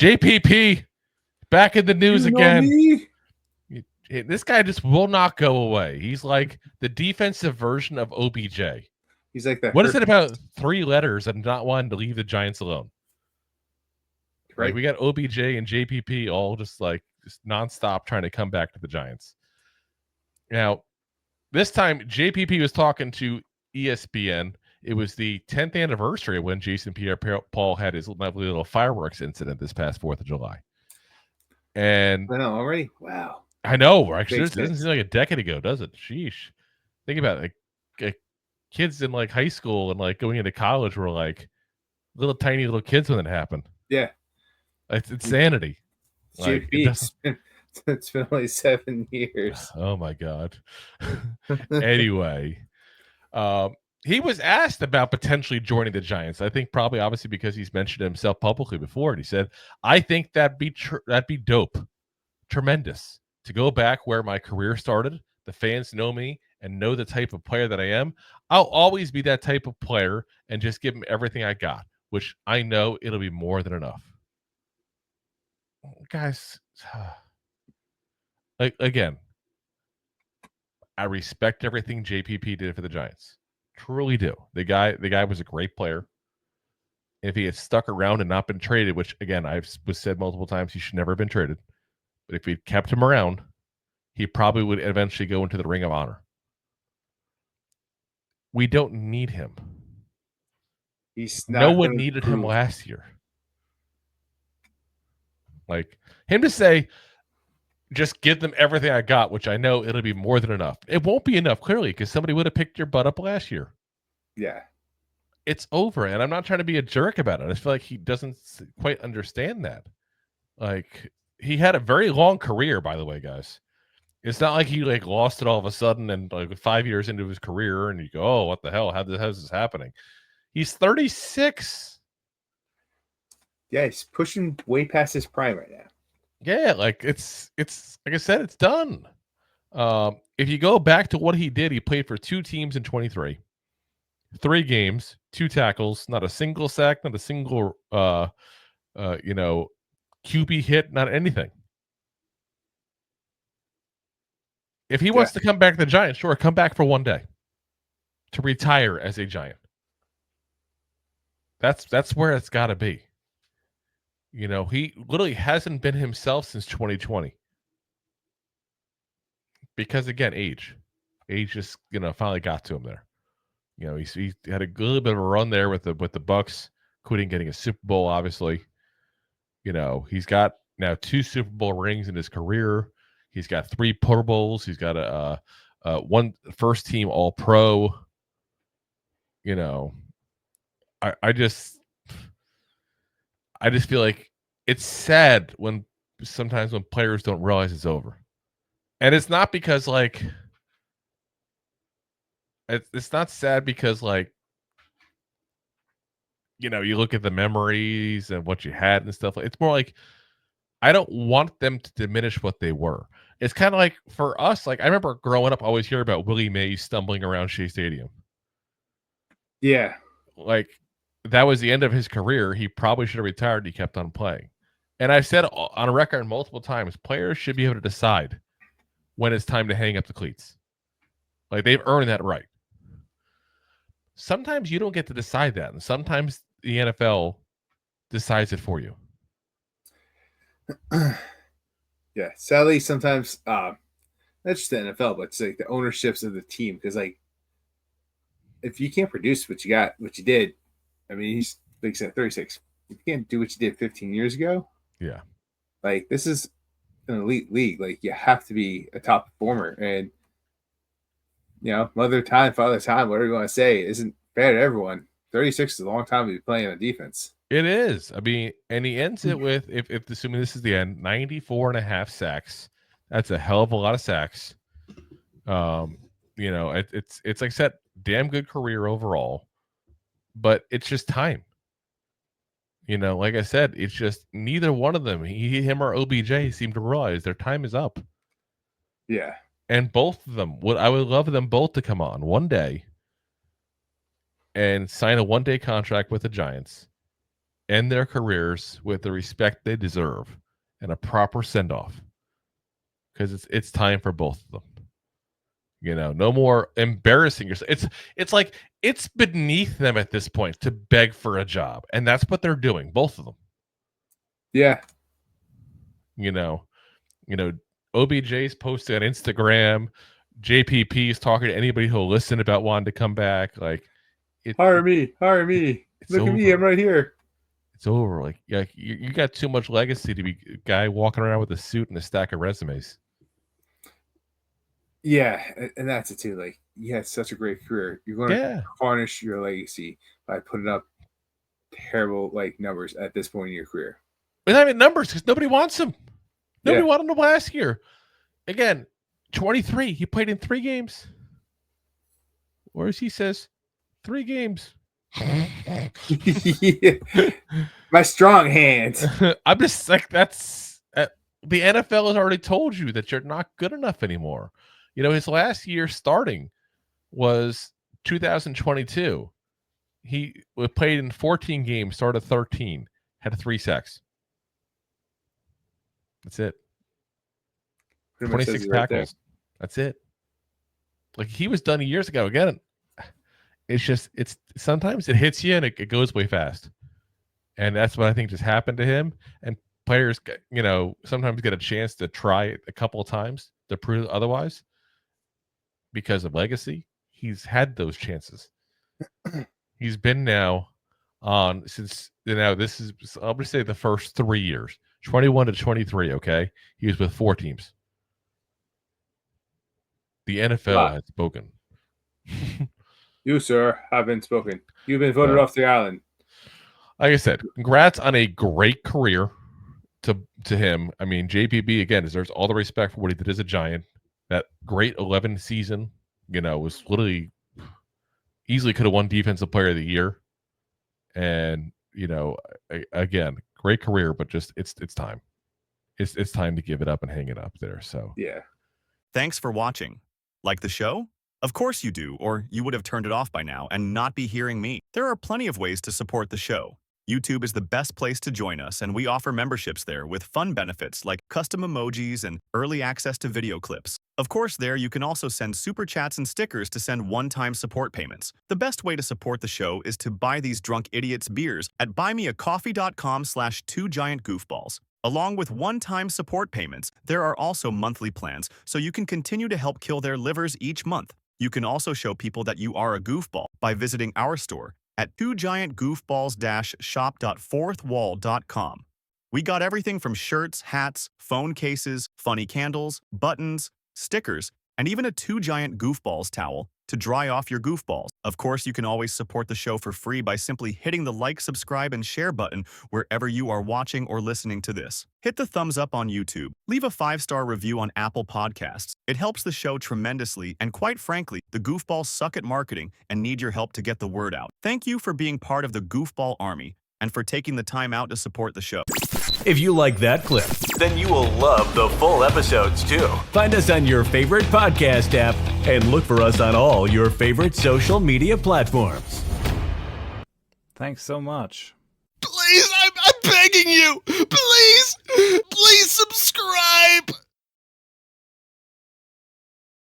JPP back in the news again. Me? This guy just will not go away. He's like the defensive version of OBJ. He's like that. What is it about 3 letters and not wanting to leave the Giants alone? Right. Like we got OBJ and JPP all just nonstop trying to come back to the Giants. Now, this time JPP was talking to ESPN. It was the 10th anniversary when Pierre-Paul had his lovely little fireworks incident this past 4th of July. And I know already. Wow. I know. Actually, it doesn't seem like a decade ago, does it? Sheesh. Think about it. Like kids in like high school and like going into college were like little tiny little kids when it happened. Yeah. It's insanity. Like, it's been only 7 years. Oh my God. Anyway, he was asked about potentially joining the Giants. I think probably obviously because he's mentioned himself publicly before, and he said, "I think that'd be dope, tremendous to go back where my career started. The fans know me and know the type of player that I am. I'll always be that type of player and just give them everything I got, which I know it'll be more than enough." Guys, like again, I respect everything JPP did for the Giants. Truly do. The guy was a great player. If he had stuck around and not been traded, which again I've said multiple times, he should never have been traded. But if we'd kept him around, he probably would eventually go into the Ring of Honor. We don't need him. No one needed him last year. Like him to say, just give them everything I got, which I know it'll be more than enough. It won't be enough, clearly, because somebody would have picked your butt up last year. Yeah. It's over, and I'm not trying to be a jerk about it. I just feel like he doesn't quite understand that. Like, he had a very long career, by the way, guys. It's not like he like lost it all of a sudden and like 5 years into his career and you go, oh, what the hell? How's this happening? He's 36. Yeah, he's pushing way past his prime right now. Yeah, like it's like I said, it's done. If you go back to what he did, he played for 2 teams in 23, 3 games, 2 tackles, not a single sack, not a single QB hit, not anything. If he wants to come back to the Giants, sure, come back for one day to retire as a Giant. That's where it's got to be. You know, he literally hasn't been himself since 2020. Because again, age just finally got to him there. You know, he had a little bit of a run there with the Bucks, including getting a Super Bowl. Obviously, you know, he's got now 2 Super Bowl rings in his career. He's got 3 Pro Bowls. He's got a 1 first team All Pro. You know, I just feel like it's sad when sometimes when players don't realize it's over. And it's not because like it's not sad because like you know you look at the memories and what you had and stuff. It's more like I don't want them to diminish what they were. It's kind of like for us. Like I remember growing up, always hear about Willie Mays stumbling around Shea Stadium. Yeah, like that was the end of his career. He probably should have retired. He kept on playing. And I've said on a record multiple times, players should be able to decide when it's time to hang up the cleats. Like they've earned that right. Sometimes you don't get to decide that. And sometimes the NFL decides it for you. Yeah. Sadly, sometimes, not just the NFL, but it's like the ownerships of the team. Because like, if you can't produce what you did, I mean, he's like I said, 36. If you can't do what you did 15 years ago, yeah, like this is an elite league. Like you have to be a top performer, and you know, mother time, father time, whatever you want to say, isn't fair to everyone. 36 is a long time to be playing on defense. It is. I mean, and he ends it with, if assuming this is the end, 94.5 sacks. That's a hell of a lot of sacks. You know, it's like I said, damn good career overall, but it's just time. You know, like I said, it's just neither one of them, him or OBJ, seem to realize their time is up. Yeah. And both of them, I would love them both to come on one day and sign a 1-day contract with the Giants end their careers with the respect they deserve and a proper send-off, because it's time for both of them. No more embarrassing yourself. It's like it's beneath them at this point to beg for a job, and that's what they're doing, both of them. Yeah. OBJ's posted on Instagram. JPP is talking to anybody who'll listen about wanting to come back. Like, hire me. Look over. at me, I'm right here. It's over. Like, you got too much legacy to be a guy walking around with a suit and a stack of resumes. Yeah, and that's it too. Like, you had such a great career. You're going to tarnish your legacy by putting up terrible numbers at this point in your career. But not even numbers, because nobody wants him. Nobody wanted him last year. Again, 23. He played in 3 games. Or as he says, 3 games. My strong hands. I'm just like, that's the NFL has already told you that you're not good enough anymore. His last year starting was 2022. He played in 14 games, started 13, had 3 sacks. That's it. 26 tackles. That's it. Like, he was done years ago. Again, it's sometimes it hits you and it goes way fast. And that's what I think just happened to him. And players, sometimes get a chance to try it a couple of times to prove otherwise. Because of legacy, he's had those chances. He's been now on since this is, I'll just say, the first 3 years, 21 to 23. Okay, he was with 4 teams. The NFL has spoken. You, sir, have been spoken. You've been voted off the island. Like I said, congrats on a great career to him. I mean, JPB again deserves all the respect for what he did as a Giant. That great 11 season, was literally easily could have won Defensive Player of the Year. And, again, great career, but just it's time. It's time to give it up and hang it up there. So, yeah. Thanks for watching. Like the show? Of course you do, or you would have turned it off by now and not be hearing me. There are plenty of ways to support the show. YouTube is the best place to join us, and we offer memberships there with fun benefits like custom emojis and early access to video clips. Of course, there you can also send super chats and stickers to send one-time support payments. The best way to support the show is to buy these drunk idiots beers at buymeacoffee.com/2giantgoofballs. Along with one-time support payments, there are also monthly plans, so you can continue to help kill their livers each month. You can also show people that you are a goofball by visiting our store at 2giantgoofballs-shop.fourthwall.com. We got everything from shirts, hats, phone cases, funny candles, buttons, stickers, and even a 2 Giant Goofballs towel to dry off your goofballs. Of course, you can always support the show for free by simply hitting the like, subscribe, and share button wherever you are watching or listening to this. Hit the thumbs up on YouTube. Leave a 5-star review on Apple Podcasts. It helps the show tremendously, and quite frankly, the Goofballs suck at marketing and need your help to get the word out. Thank you for being part of the Goofball Army and for taking the time out to support the show. If you like that clip, then you will love the full episodes too. Find us on your favorite podcast app and look for us on all your favorite social media platforms. Thanks so much. Please, I'm begging you. Please subscribe.